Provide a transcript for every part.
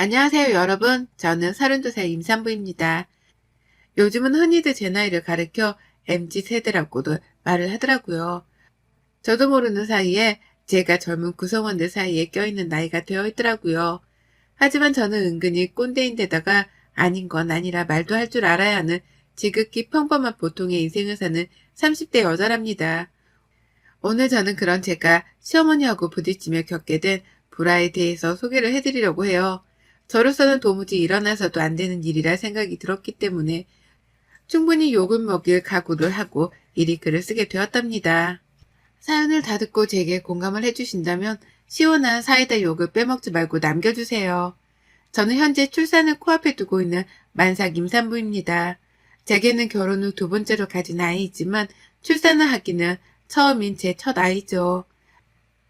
안녕하세요 여러분. 저는 32살 임산부입니다. 요즘은 흔히들 제 나이를 가리켜 MZ세대라고도 말을 하더라고요. 저도 모르는 사이에 제가 젊은 구성원들 사이에 껴있는 나이가 되어 있더라고요. 하지만 저는 은근히 꼰대인데다가 아닌 건 아니라 말도 할 줄 알아야 하는 지극히 평범한 보통의 인생을 사는 30대 여자랍니다. 오늘 저는 그런 제가 시어머니하고 부딪히며 겪게 된 불화에 대해서 소개를 해드리려고 해요. 저로서는 도무지 일어나서도 안 되는 일이라 생각이 들었기 때문에 충분히 욕을 먹일 각오를 하고 이리 글을 쓰게 되었답니다. 사연을 다 듣고 제게 공감을 해주신다면 시원한 사이다 욕을 빼먹지 말고 남겨주세요. 저는 현재 출산을 코앞에 두고 있는 만삭 임산부입니다. 제게는 결혼 후 두 번째로 가진 아이이지만 출산을 하기는 처음인 제 첫 아이죠.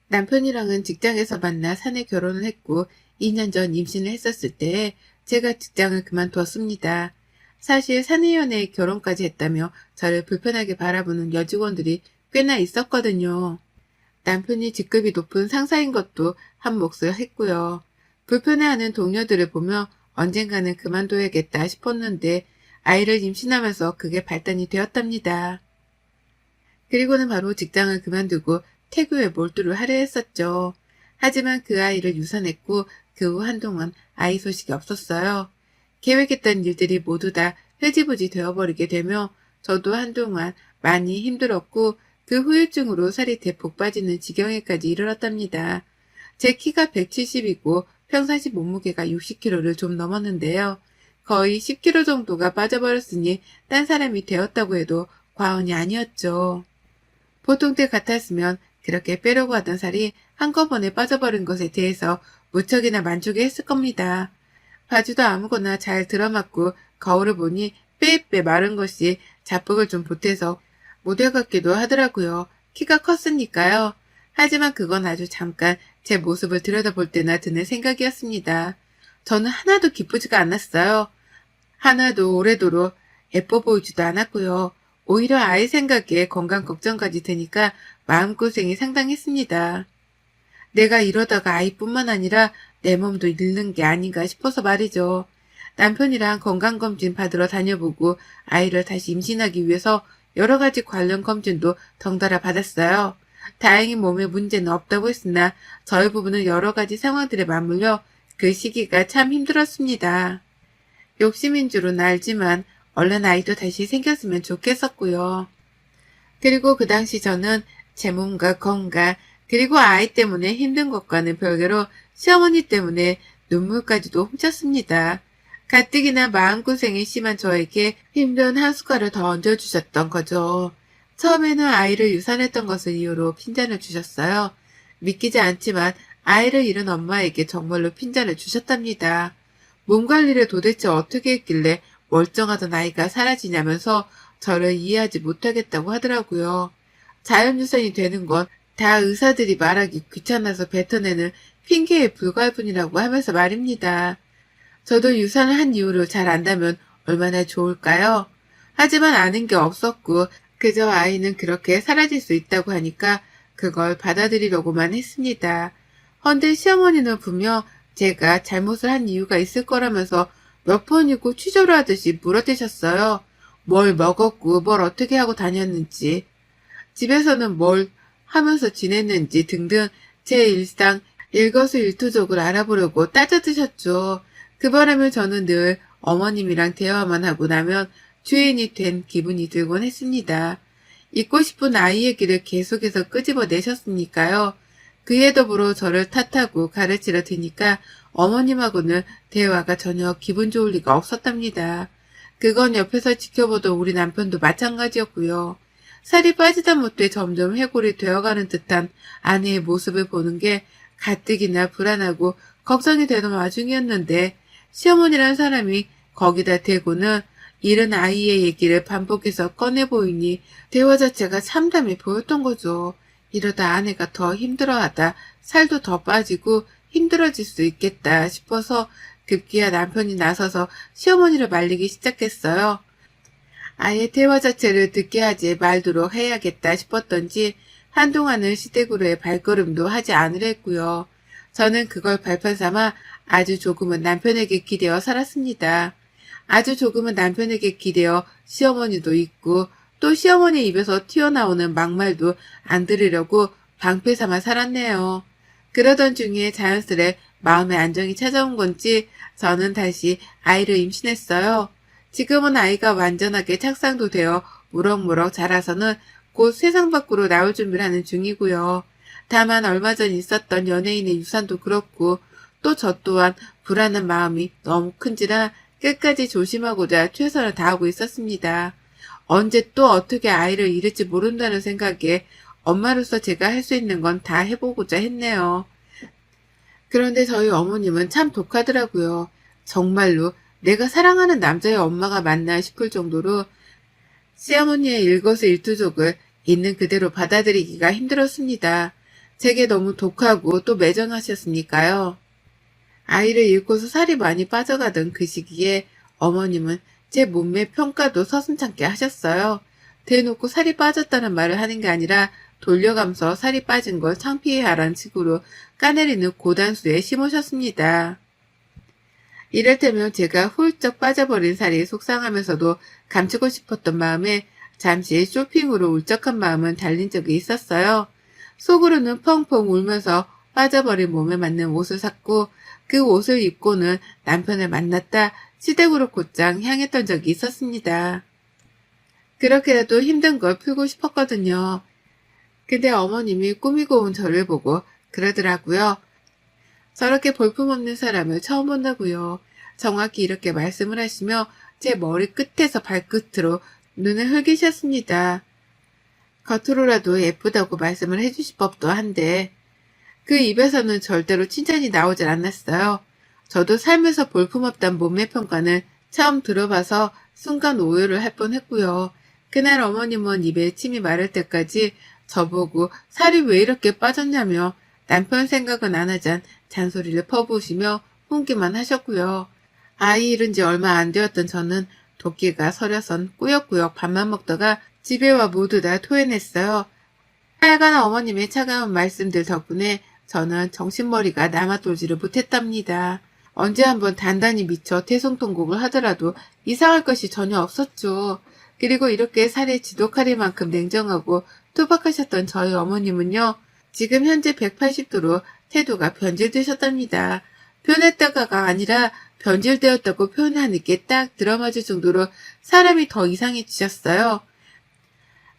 남편이랑은 직장에서 만나 사내 결혼을 했고 2년 전 임신을 했었을 때 제가 직장을 그만두었습니다. 사실 사내 연애에 결혼까지 했다며 저를 불편하게 바라보는 여직원들이 꽤나 있었거든요. 남편이 직급이 높은 상사인 것도 한 몫을 했고요. 불편해하는 동료들을 보며 언젠가는 그만둬야겠다 싶었는데 아이를 임신하면서 그게 발단이 되었답니다. 그리고는 바로 직장을 그만두고 태교에 몰두를 하려 했었죠. 하지만 그 아이를 유산했고 그 후 한동안 아이 소식이 없었어요. 계획했던 일들이 모두 다 흐지부지 되어버리게 되며 저도 한동안 많이 힘들었고 그 후유증으로 살이 대폭 빠지는 지경에까지 이르렀답니다. 제 키가 170이고 평상시 몸무게가 60kg를 좀 넘었는데요. 거의 10kg 정도가 빠져버렸으니 딴 사람이 되었다고 해도 과언이 아니었죠. 보통 때 같았으면 그렇게 빼려고 하던 살이 한꺼번에 빠져버린 것에 대해서 무척이나 만족해 했을 겁니다. 바지도 아무거나 잘 들어맞고 거울을 보니 빼빼 마른 것이 자폭을 좀 보태서 모델 같기도 하더라고요. 키가 컸으니까요. 하지만 그건 아주 잠깐 제 모습을 들여다볼 때나 드는 생각이었습니다. 저는 하나도 기쁘지가 않았어요. 하나도 오래도록 예뻐 보이지도 않았고요. 오히려 아이 생각에 건강 걱정까지 되니까 마음고생이 상당했습니다. 내가 이러다가 아이뿐만 아니라 내 몸도 잃는 게 아닌가 싶어서 말이죠. 남편이랑 건강검진 받으러 다녀보고 아이를 다시 임신하기 위해서 여러 가지 관련 검진도 덩달아 받았어요. 다행히 몸에 문제는 없다고 했으나 저희 부부는 여러 가지 상황들에 맞물려 그 시기가 참 힘들었습니다. 욕심인 줄은 알지만 얼른 아이도 다시 생겼으면 좋겠었고요. 그리고 그 당시 저는 제 몸과 건강 그리고 아이 때문에 힘든 것과는 별개로 시어머니 때문에 눈물까지도 훔쳤습니다. 가뜩이나 마음고생이 심한 저에게 힘든 한 숟갈을 더 얹어주셨던 거죠. 처음에는 아이를 유산했던 것을 이유로 핀잔을 주셨어요. 믿기지 않지만 아이를 잃은 엄마에게 정말로 핀잔을 주셨답니다. 몸 관리를 도대체 어떻게 했길래 멀쩡하던 아이가 사라지냐면서 저를 이해하지 못하겠다고 하더라고요. 자연유산이 되는 건 다 의사들이 말하기 귀찮아서 뱉어내는 핑계에 불과할 뿐이라고 하면서 말입니다. 저도 유산을 한 이유를 잘 안다면 얼마나 좋을까요? 하지만 아는 게 없었고 그저 아이는 그렇게 사라질 수 있다고 하니까 그걸 받아들이려고만 했습니다. 헌데 시어머니는 분명 제가 잘못을 한 이유가 있을 거라면서 몇 번이고 취조를 하듯이 물어대셨어요. 뭘 먹었고 뭘 어떻게 하고 다녔는지, 집에서는 뭘 하면서 지냈는지 등등 제 일상 일거수일투족을 알아보려고 따져드셨죠. 그 바람에 저는 늘 어머님이랑 대화만 하고 나면 주인이 된 기분이 들곤 했습니다. 잊고 싶은 아이 얘기를 계속해서 끄집어내셨으니까요. 그에 더불어 저를 탓하고 가르치려 드니까 어머님하고는 대화가 전혀 기분 좋을 리가 없었답니다. 그건 옆에서 지켜보던 우리 남편도 마찬가지였고요. 살이 빠지다 못해 점점 해골이 되어가는 듯한 아내의 모습을 보는 게 가뜩이나 불안하고 걱정이 되는 와중이었는데 시어머니란 사람이 거기다 대고는 잃은 아이의 얘기를 반복해서 꺼내 보이니 대화 자체가 참담해 보였던 거죠. 이러다 아내가 더 힘들어하다 살도 더 빠지고 힘들어질 수 있겠다 싶어서 급기야 남편이 나서서 시어머니를 말리기 시작했어요. 아예 대화 자체를 듣게 하지 말도록 해야겠다 싶었던지 한동안은 시댁으로의 발걸음도 하지 않으려 했고요. 저는 그걸 발판 삼아 아주 조금은 남편에게 기대어 살았습니다. 아주 조금은 남편에게 기대어 시어머니도 있고 또 시어머니 입에서 튀어나오는 막말도 안 들으려고 방패 삼아 살았네요. 그러던 중에 자연스레 마음의 안정이 찾아온 건지 저는 다시 아이를 임신했어요. 지금은 아이가 완전하게 착상도 되어 무럭무럭 자라서는 곧 세상 밖으로 나올 준비를 하는 중이고요. 다만 얼마 전 있었던 연예인의 유산도 그렇고 또 저 또한 불안한 마음이 너무 큰지라 끝까지 조심하고자 최선을 다하고 있었습니다. 언제 또 어떻게 아이를 잃을지 모른다는 생각에 엄마로서 제가 할 수 있는 건 다 해보고자 했네요. 그런데 저희 어머님은 참 독하더라고요. 정말로 내가 사랑하는 남자의 엄마가 맞나 싶을 정도로 시어머니의 일거수일투족을 있는 그대로 받아들이기가 힘들었습니다. 제게 너무 독하고 또 매정하셨으니까요. 아이를 잃고서 살이 많이 빠져가던 그 시기에 어머님은 제 몸매 평가도 서슴찮게 하셨어요. 대놓고 살이 빠졌다는 말을 하는 게 아니라 돌려가면서 살이 빠진 걸 창피해하라는 식으로 까내리는 고단수에 심으셨습니다. 이를테면 제가 훌쩍 빠져버린 살이 속상하면서도 감추고 싶었던 마음에 잠시 쇼핑으로 울적한 마음은 달린 적이 있었어요. 속으로는 펑펑 울면서 빠져버린 몸에 맞는 옷을 샀고 그 옷을 입고는 남편을 만났다 시댁으로 곧장 향했던 적이 있었습니다. 그렇게라도 힘든 걸 풀고 싶었거든요. 근데 어머님이 꾸미고 온 저를 보고 그러더라고요. 저렇게 볼품없는 사람을 처음 본다고요. 정확히 이렇게 말씀을 하시며 제 머리 끝에서 발끝으로 눈을 흘기셨습니다. 겉으로라도 예쁘다고 말씀을 해주실 법도 한데 그 입에서는 절대로 칭찬이 나오질 않았어요. 저도 살면서 볼품없단 몸매 평가는 처음 들어봐서 순간 오해를 할 뻔했고요. 그날 어머님은 입에 침이 마를 때까지 저보고 살이 왜 이렇게 빠졌냐며 남편 생각은 안 하잔 잔소리를 퍼부으시며 훈기만 하셨고요. 아이 잃은 지 얼마 안 되었던 저는 도끼가 서려선 꾸역꾸역 밥만 먹다가 집에 와 모두 다 토해냈어요. 하여간 어머님의 차가운 말씀들 덕분에 저는 정신머리가 남아돌지를 못했답니다. 언제 한번 단단히 미쳐 태송통곡을 하더라도 이상할 것이 전혀 없었죠. 그리고 이렇게 살에 지독할 만큼 냉정하고 투박하셨던 저희 어머님은요. 지금 현재 180도로 태도가 변질되셨답니다. 변했다가가 아니라 변질되었다고 표현하는 게 딱 들어맞을 정도로 사람이 더 이상해지셨어요.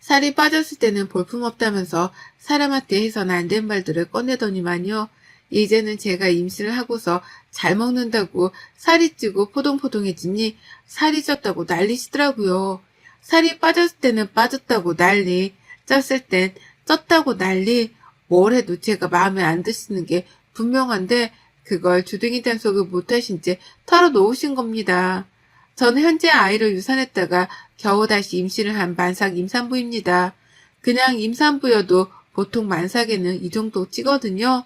살이 빠졌을 때는 볼품없다면서 사람한테 해서는 안 된 말들을 꺼내더니만요. 이제는 제가 임신을 하고서 잘 먹는다고 살이 찌고 포동포동해지니 살이 쪘다고 난리시더라고요. 살이 빠졌을 때는 빠졌다고 난리, 쪘을 땐 쪘다고 난리, 뭘 해도 제가 마음에 안 드시는 게 분명한데 그걸 주둥이 단속을 못하신 채 털어놓으신 겁니다. 저는 현재 아이를 유산했다가 겨우 다시 임신을 한 만삭 임산부입니다. 그냥 임산부여도 보통 만삭에는 이 정도 찌거든요.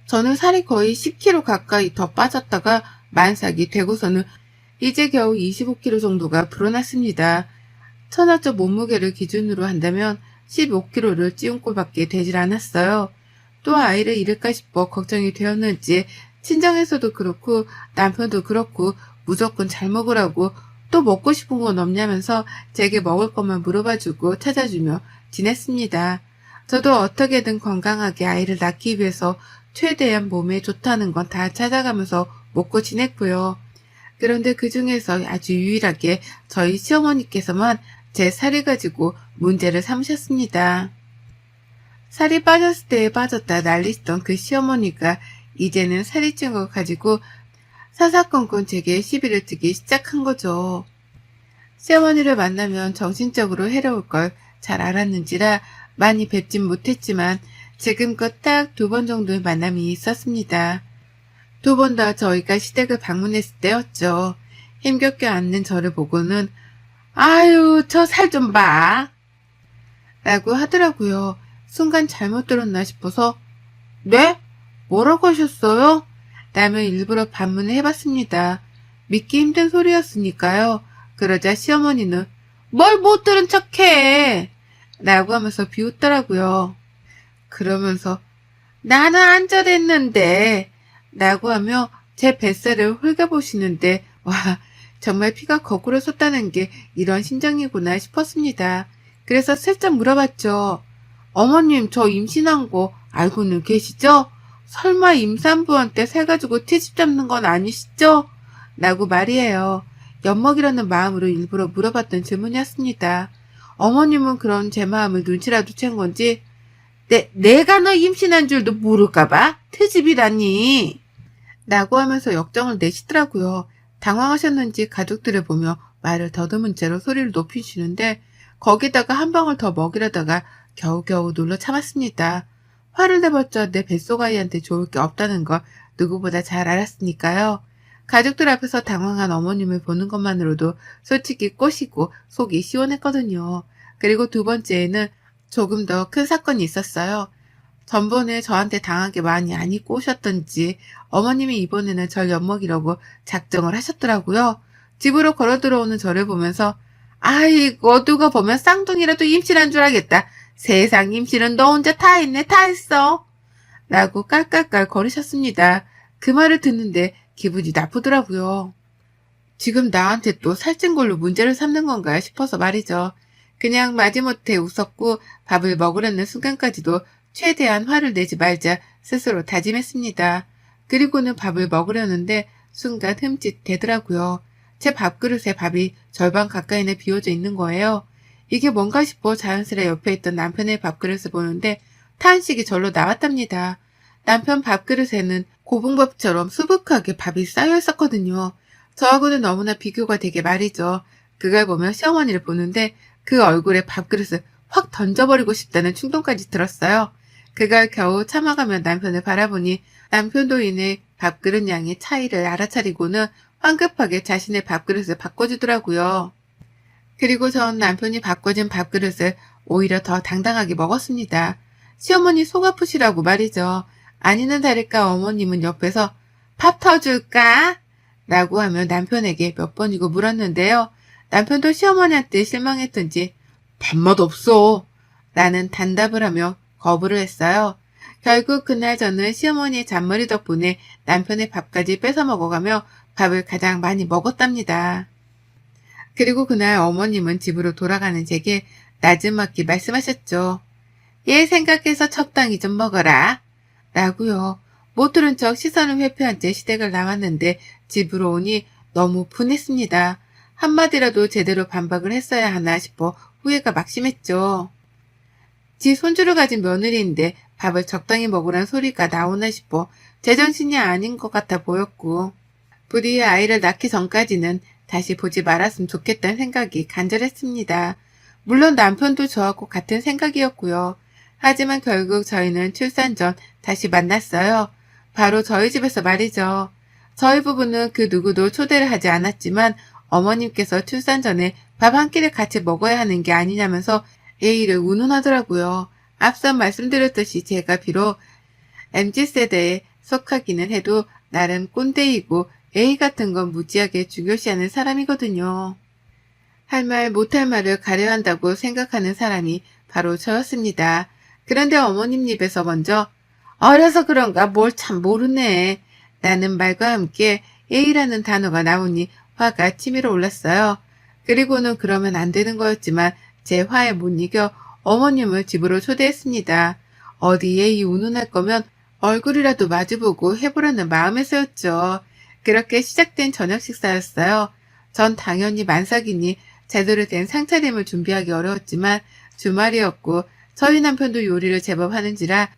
저는 살이 거의 10kg 가까이 더 빠졌다가 만삭이 되고서는 이제 겨우 25kg 정도가 불어났습니다. 천하적 몸무게를 기준으로 한다면 15kg를 찌운 꼴밖에 되질 않았어요. 또 아이를 잃을까 싶어 걱정이 되었는지 친정에서도 그렇고 남편도 그렇고 무조건 잘 먹으라고 또 먹고 싶은 건 없냐면서 제게 먹을 것만 물어봐주고 찾아주며 지냈습니다. 저도 어떻게든 건강하게 아이를 낳기 위해서 최대한 몸에 좋다는 건 다 찾아가면서 먹고 지냈고요. 그런데 그 중에서 아주 유일하게 저희 시어머니께서만 제 살을 가지고 문제를 삼으셨습니다. 살이 빠졌을 때에 빠졌다 난리시던 그 시어머니가 이제는 살이 찐 걸 가지고 사사건건 제게 시비를 뜨기 시작한 거죠. 시어머니를 만나면 정신적으로 해로울 걸 잘 알았는지라 많이 뵙진 못했지만 지금껏 딱 2번 정도의 만남이 있었습니다. 2번 다 저희가 시댁을 방문했을 때였죠. 힘겹게 앉는 저를 보고는 아유 저 살 좀 봐 라고 하더라고요. 순간 잘못 들었나 싶어서 네? 뭐라고 하셨어요? 라며 일부러 반문을 해봤습니다. 믿기 힘든 소리였으니까요. 그러자 시어머니는 뭘 못 들은 척해 라고 하면서 비웃더라고요. 그러면서 나는 안 저랬는데 라고 하며 제 뱃살을 훑어보시는데 와 정말 피가 거꾸로 솟다는 게 이런 심정이구나 싶었습니다. 그래서 슬쩍 물어봤죠. 어머님 저 임신한 거 알고는 계시죠? 설마 임산부한테 새가지고 트집 잡는 건 아니시죠? 라고 말이에요. 엿먹이라는 마음으로 일부러 물어봤던 질문이었습니다. 어머님은 그런 제 마음을 눈치라도 챈 건지 내가 너 임신한 줄도 모를까봐? 트집이라니. 라고 하면서 역정을 내시더라고요. 당황하셨는지 가족들을 보며 말을 더듬은 채로 소리를 높이시는데 거기다가 한 방울 더 먹이려다가 겨우겨우 눌러 참았습니다. 화를 내봤자 내 뱃속아이한테 좋을 게 없다는 걸 누구보다 잘 알았으니까요. 가족들 앞에서 당황한 어머님을 보는 것만으로도 솔직히 꼬시고 속이 시원했거든요. 그리고 두 번째에는 조금 더 큰 사건이 있었어요. 전번에 저한테 당하게 많이 안 입고 오셨던지 어머님이 이번에는 절 엿먹이려고 작정을 하셨더라고요. 집으로 걸어 들어오는 저를 보면서 아이고 누가 보면 쌍둥이라도 임신한 줄 알겠다. 세상 임신은 너 혼자 다 했네 다 했어. 라고 깔깔깔 거리셨습니다. 그 말을 듣는데 기분이 나쁘더라고요. 지금 나한테 또 살찐 걸로 문제를 삼는 건가 싶어서 말이죠. 그냥 마지못해 웃었고 밥을 먹으려는 순간까지도 최대한 화를 내지 말자 스스로 다짐했습니다. 그리고는 밥을 먹으려는데 순간 흠칫대더라고요. 제 밥그릇에 밥이 절반 가까이나 비워져 있는 거예요. 이게 뭔가 싶어 자연스레 옆에 있던 남편의 밥그릇을 보는데 탄식이 절로 나왔답니다. 남편 밥그릇에는 고봉밥처럼 수북하게 밥이 쌓여 있었거든요. 저하고는 너무나 비교가 되게 말이죠. 그걸 보며 시어머니를 보는데 그 얼굴에 밥그릇을 확 던져버리고 싶다는 충동까지 들었어요. 그걸 겨우 참아가며 남편을 바라보니 남편도 이내 밥그릇 양의 차이를 알아차리고는 황급하게 자신의 밥그릇을 바꿔주더라고요. 그리고 전 남편이 바꿔준 밥그릇을 오히려 더 당당하게 먹었습니다. 시어머니 속 아프시라고 말이죠. 아니는 다를까 어머님은 옆에서 밥 터줄까? 라고 하며 남편에게 몇 번이고 물었는데요. 남편도 시어머니한테 실망했던지 밥맛 없어 라는 단답을 하며 거부를 했어요. 결국 그날 저는 시어머니의 잔머리 덕분에 남편의 밥까지 뺏어 먹어가며 밥을 가장 많이 먹었답니다. 그리고 그날 어머님은 집으로 돌아가는 제게 나지막히 말씀하셨죠. 얘 생각해서 적당히 좀 먹어라. 라고요. 못 들은 척 시선을 회피한 채 시댁을 나왔는데 집으로 오니 너무 분했습니다. 한마디라도 제대로 반박을 했어야 하나 싶어 후회가 막심했죠. 지 손주를 가진 며느리인데 밥을 적당히 먹으란 소리가 나오나 싶어 제정신이 아닌 것 같아 보였고 부디 아이를 낳기 전까지는 다시 보지 말았으면 좋겠다는 생각이 간절했습니다. 물론 남편도 저하고 같은 생각이었고요. 하지만 결국 저희는 출산 전 다시 만났어요. 바로 저희 집에서 말이죠. 저희 부부는 그 누구도 초대를 하지 않았지만 어머님께서 출산 전에 밥 한 끼를 같이 먹어야 하는 게 아니냐면서 예의를 운운하더라고요. 앞서 말씀드렸듯이 제가 비록 MZ세대에 속하기는 해도 나름 꼰대이고 예의 같은 건 무지하게 중요시하는 사람이거든요. 할 말 못할 말을 가려야 한다고 생각하는 사람이 바로 저였습니다. 그런데 어머님 입에서 먼저 어려서 그런가 뭘 참 모르네 라는 말과 함께 예의라는 단어가 나오니 화가 치밀어 올랐어요. 그리고는 그러면 안 되는 거였지만 제 화에 못 이겨 어머님을 집으로 초대했습니다. 어디 예의 운운할 거면 얼굴이라도 마주보고 해보려는 마음에서였죠. 그렇게 시작된 저녁 식사였어요. 전 당연히 만삭이니 제대로 된 상차림을 준비하기 어려웠지만 주말이었고 저희 남편도 요리를 제법 하는지라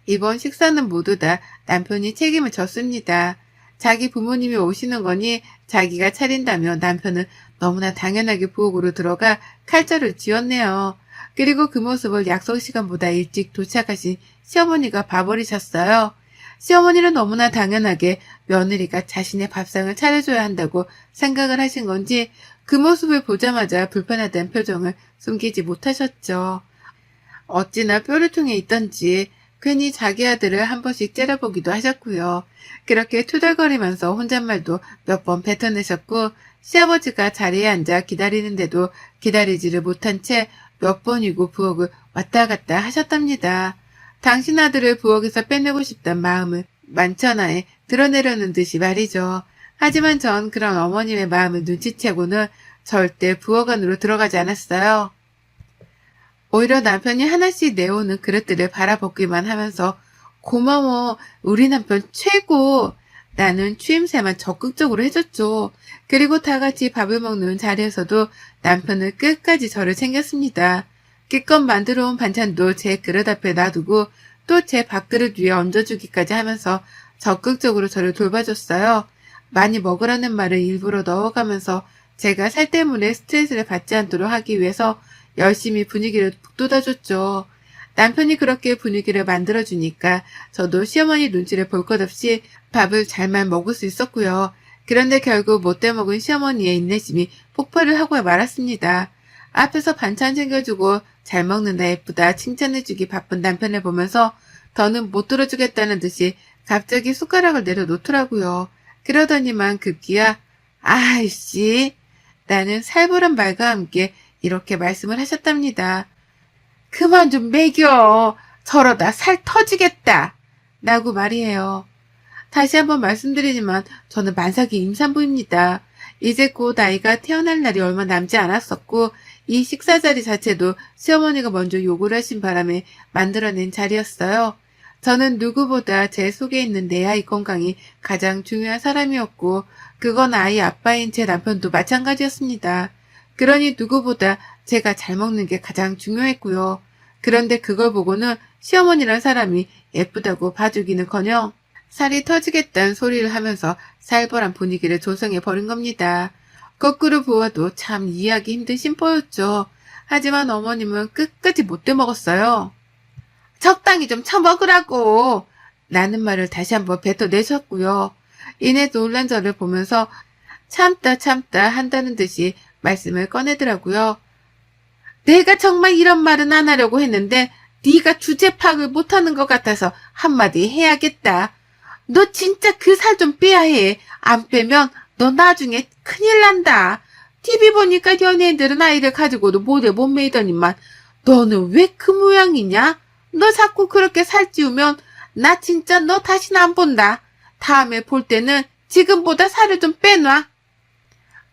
이번 식사는 모두 다 남편이 책임을 졌습니다. 자기 부모님이 오시는 거니 자기가 차린다며 남편은 너무나 당연하게 부엌으로 들어가 칼자를 쥐었네요. 그리고 그 모습을 약속 시간보다 일찍 도착하신 시어머니가 봐버리셨어요. 시어머니는 너무나 당연하게 며느리가 자신의 밥상을 차려줘야 한다고 생각을 하신 건지 그 모습을 보자마자 불편하다는 표정을 숨기지 못하셨죠. 어찌나 뾰루통에 있던지 괜히 자기 아들을 한 번씩 째려보기도 하셨고요. 그렇게 투덜거리면서 혼잣말도 몇 번 뱉어내셨고 시아버지가 자리에 앉아 기다리는데도 기다리지를 못한 채 몇 번이고 부엌을 왔다 갔다 하셨답니다. 당신 아들을 부엌에서 빼내고 싶단 마음을 만천하에 드러내려는 듯이 말이죠. 하지만 전 그런 어머님의 마음을 눈치채고는 절대 부엌 안으로 들어가지 않았어요. 오히려 남편이 하나씩 내오는 그릇들을 바라보기만 하면서 고마워, 우리 남편 최고! 나는 추임새만 적극적으로 해줬죠. 그리고 다 같이 밥을 먹는 자리에서도 남편은 끝까지 저를 챙겼습니다. 기껏 만들어 온 반찬도 제 그릇 앞에 놔두고 또 제 밥그릇 위에 얹어주기까지 하면서 적극적으로 저를 돌봐줬어요. 많이 먹으라는 말을 일부러 넣어가면서 제가 살 때문에 스트레스를 받지 않도록 하기 위해서 열심히 분위기를 북돋아줬죠. 남편이 그렇게 분위기를 만들어주니까 저도 시어머니 눈치를 볼 것 없이 밥을 잘만 먹을 수 있었고요. 그런데 결국 못돼 먹은 시어머니의 인내심이 폭발을 하고 말았습니다. 앞에서 반찬 챙겨주고 잘 먹는다 예쁘다 칭찬해주기 바쁜 남편을 보면서 더는 못 들어주겠다는 듯이 갑자기 숟가락을 내려놓더라고요. 그러더니만 급기야 아이씨 나는 살벌한 말과 함께 이렇게 말씀을 하셨답니다. 그만 좀 먹여. 저러다 살 터지겠다. 라고 말이에요. 다시 한번 말씀드리지만 저는 만삭이 임산부입니다. 이제 곧 아이가 태어날 날이 얼마 남지 않았었고 이 식사 자리 자체도 시어머니가 먼저 요구를 하신 바람에 만들어낸 자리였어요. 저는 누구보다 제 속에 있는 내 아이 건강이 가장 중요한 사람이었고 그건 아이 아빠인 제 남편도 마찬가지였습니다. 그러니 누구보다 제가 잘 먹는 게 가장 중요했고요. 그런데 그걸 보고는 시어머니란 사람이 예쁘다고 봐주기는커녕 살이 터지겠다는 소리를 하면서 살벌한 분위기를 조성해 버린 겁니다. 거꾸로 보아도 참 이해하기 힘든 심보였죠. 하지만 어머님은 끝까지 못돼 먹었어요. 적당히 좀 처먹으라고 라는 말을 다시 한번 뱉어내셨고요. 이내 놀란 저를 보면서 참다 한다는 듯이 말씀을 꺼내더라고요. 내가 정말 이런 말은 안 하려고 했는데 네가 주제 파악을 못하는 것 같아서 한마디 해야겠다. 너 진짜 그 살 좀 빼야 해. 안 빼면 너 나중에 큰일 난다. TV 보니까 연예인들은 아이를 가지고도 모델 못 매이더니만 너는 왜 그 모양이냐? 너 자꾸 그렇게 살찌우면 나 진짜 너 다시는 안 본다. 다음에 볼 때는 지금보다 살을 좀 빼놔.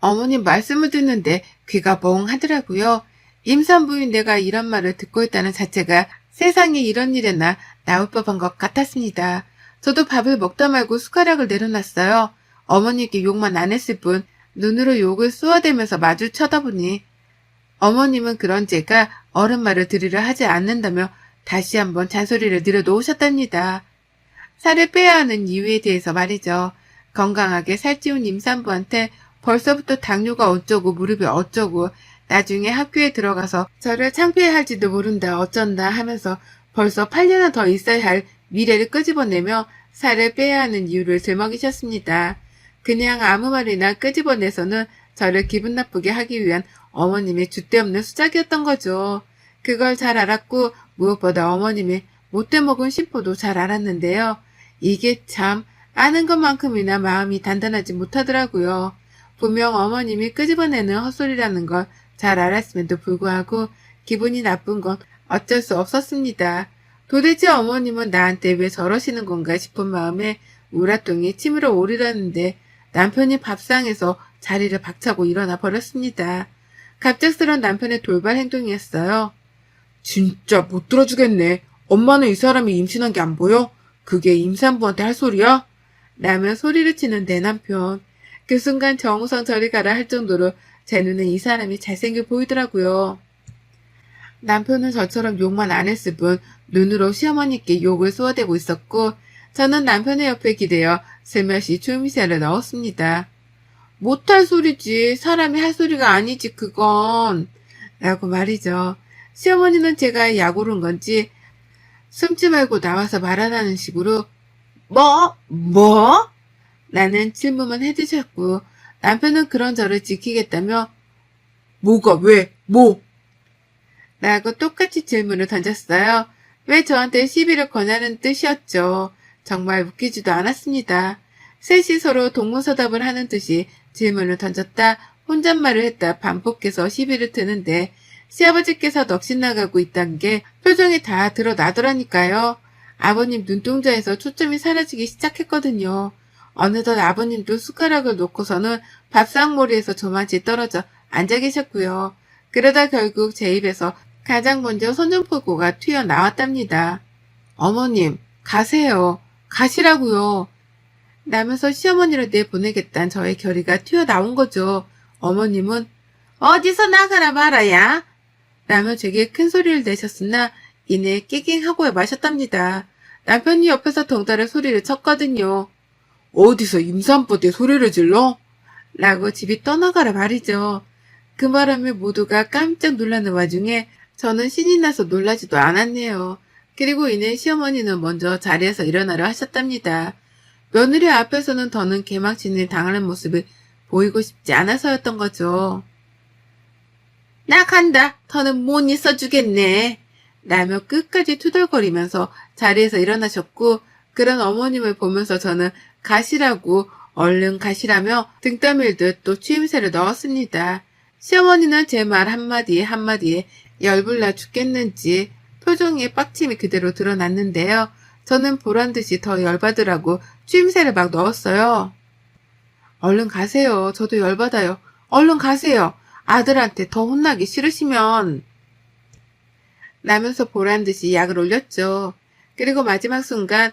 어머님 말씀을 듣는데 귀가 멍하더라고요. 임산부인 내가 이런 말을 듣고 있다는 자체가 세상에 이런 일에나 나올 법한 것 같았습니다. 저도 밥을 먹다 말고 숟가락을 내려놨어요. 어머니께 욕만 안 했을 뿐 눈으로 욕을 쏘아대면서 마주 쳐다보니 어머님은 그런 제가 어른 말을 들으려 하지 않는다며 다시 한번 잔소리를 늘어놓으셨답니다. 살을 빼야 하는 이유에 대해서 말이죠. 건강하게 살찌운 임산부한테 벌써부터 당뇨가 어쩌고 무릎이 어쩌고 나중에 학교에 들어가서 저를 창피해할지도 모른다 어쩐다 하면서 벌써 8년은 더 있어야 할 미래를 끄집어내며 살을 빼야 하는 이유를 들먹이셨습니다. 그냥 아무 말이나 끄집어내서는 저를 기분 나쁘게 하기 위한 어머님의 줏대없는 수작이었던 거죠. 그걸 잘 알았고 무엇보다 어머님의 못돼 먹은 심보도 잘 알았는데요. 이게 참 아는 것만큼이나 마음이 단단하지 못하더라고요. 분명 어머님이 끄집어내는 헛소리라는 걸 잘 알았음에도 불구하고 기분이 나쁜 건 어쩔 수 없었습니다. 도대체 어머님은 나한테 왜 저러시는 건가 싶은 마음에 우라통이 침으로 오르려는데 남편이 밥상에서 자리를 박차고 일어나 버렸습니다. 갑작스런 남편의 돌발 행동이었어요. 진짜 못 들어주겠네. 엄마는 이 사람이 임신한 게 안 보여? 그게 임산부한테 할 소리야? 라며 소리를 치는 내 남편. 그 순간 정우성 저리 가라 할 정도로 제 눈에 이 사람이 잘생겨 보이더라고요. 남편은 저처럼 욕만 안 했을 뿐 눈으로 시어머니께 욕을 쏘아대고 있었고 저는 남편의 옆에 기대어 슬며시 추임새를 넣었습니다. 못할 소리지. 사람이 할 소리가 아니지 그건. 라고 말이죠. 시어머니는 제가 약오른 건지 숨지 말고 나와서 말하라는 식으로 뭐? 라는 질문만 해주셨고 남편은 그런 저를 지키겠다며 뭐가 왜? 뭐? 라고 똑같이 질문을 던졌어요. 왜 저한테 시비를 거냐는 뜻이었죠. 정말 웃기지도 않았습니다. 셋이 서로 동문서답을 하는 듯이 질문을 던졌다 혼잣말을 했다 반복해서 시비를 트는데 시아버지께서 넋이 나가고 있단 게 표정이 다 드러나더라니까요. 아버님 눈동자에서 초점이 사라지기 시작했거든요. 어느덧 아버님도 숟가락을 놓고서는 밥상머리에서 저만치 떨어져 앉아 계셨고요. 그러다 결국 제 입에서 가장 먼저 선전포고가 튀어나왔답니다. 어머님, 가세요. 가시라고요. 라면서 시어머니를 내보내겠다는 저의 결의가 튀어나온 거죠. 어머님은 어디서 나가라 말아야? 라며 제게 큰 소리를 내셨으나 이내 깨갱하고 마셨답니다. 남편이 옆에서 덩달아 소리를 쳤거든요. 어디서 임산부대 소리를 질러? 라고 집이 떠나가라 말이죠. 그 바람에 모두가 깜짝 놀라는 와중에 저는 신이 나서 놀라지도 않았네요. 그리고 이내 시어머니는 먼저 자리에서 일어나려 하셨답니다. 며느리 앞에서는 더는 개망신을 당하는 모습을 보이고 싶지 않아서였던 거죠. 나 간다. 더는 못 있어주겠네. 라며 끝까지 투덜거리면서 자리에서 일어나셨고 그런 어머님을 보면서 저는 가시라고 얼른 가시라며 등 떠밀듯 또 취임새를 넣었습니다. 시어머니는 제 말 한마디에 한마디에 열불나 죽겠는지 표정에 빡침이 그대로 드러났는데요. 저는 보란듯이 더 열받으라고 취임새를 막 넣었어요. 얼른 가세요. 저도 열받아요. 얼른 가세요. 아들한테 더 혼나기 싫으시면. 라면서 보란듯이 약을 올렸죠. 그리고 마지막 순간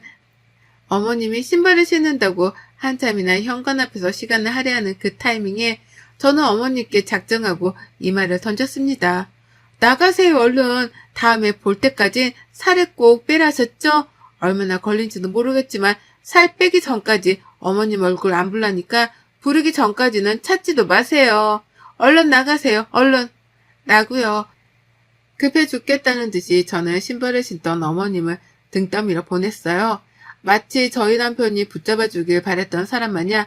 어머님이 신발을 신는다고 한참이나 현관 앞에서 시간을 할애하는 그 타이밍에 저는 어머님께 작정하고 이 말을 던졌습니다. 나가세요 얼른. 다음에 볼 때까지 살을 꼭 빼라셨죠? 얼마나 걸린지도 모르겠지만 살 빼기 전까지 어머님 얼굴 안 불라니까 부르기 전까지는 찾지도 마세요. 얼른 나가세요. 얼른. 라고요. 급해 죽겠다는 듯이 저는 신발을 신던 어머님을 등 떠밀어 보냈어요. 마치 저희 남편이 붙잡아 주길 바랬던 사람 마냥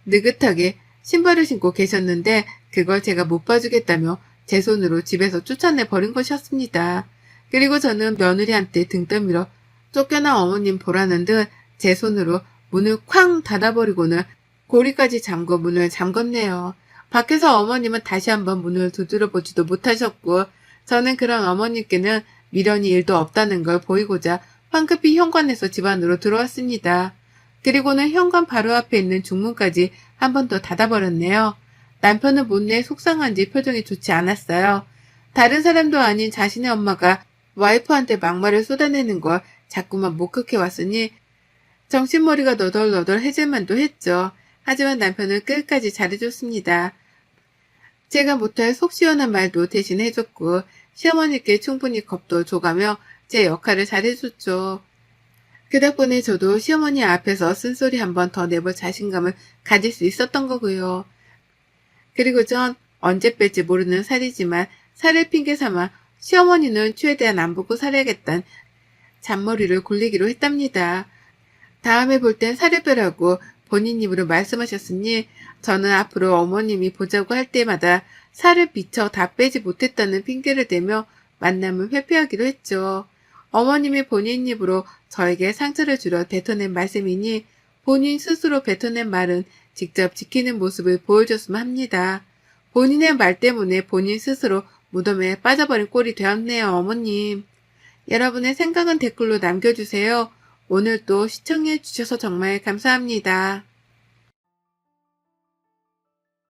느긋하게 신발을 신고 계셨는데 그걸 제가 못 봐주겠다며 제 손으로 집에서 쫓아내 버린 것이었습니다. 그리고 저는 며느리한테 등 떠밀어 쫓겨난 어머님 보라는 듯 제 손으로 문을 쾅 닫아버리고는 고리까지 잠궈 문을 잠궜네요. 밖에서 어머님은 다시 한번 문을 두드려 보지도 못하셨고 저는 그런 어머님께는 미련이 일도 없다는 걸 보이고자 황급히 현관에서 집 안으로 들어왔습니다. 그리고는 현관 바로 앞에 있는 중문까지 한 번 더 닫아버렸네요. 남편은 못내 속상한지 표정이 좋지 않았어요. 다른 사람도 아닌 자신의 엄마가 와이프한테 막말을 쏟아내는 걸 자꾸만 목격해 왔으니 정신머리가 너덜너덜해질만도 했죠. 하지만 남편은 끝까지 잘해줬습니다. 제가 못할 속 시원한 말도 대신 해줬고 시어머니께 충분히 겁도 줘가며 제 역할을 잘해줬죠. 그 덕분에 저도 시어머니 앞에서 쓴소리 한 번 더 내볼 자신감을 가질 수 있었던 거고요. 그리고 전 언제 뺄지 모르는 살이지만 살을 핑계 삼아 시어머니는 최대한 안 보고 살아야겠다는 잔머리를 굴리기로 했답니다. 다음에 볼 땐 살을 빼라고 본인 입으로 말씀하셨으니 저는 앞으로 어머님이 보자고 할 때마다 살을 비쳐 다 빼지 못했다는 핑계를 대며 만남을 회피하기로 했죠. 어머님이 본인 입으로 저에게 상처를 주려 뱉어낸 말씀이니 본인 스스로 뱉어낸 말은 직접 지키는 모습을 보여줬으면 합니다. 본인의 말 때문에 본인 스스로 무덤에 빠져버린 꼴이 되었네요, 어머님. 여러분의 생각은 댓글로 남겨주세요. 오늘도 시청해주셔서 정말 감사합니다.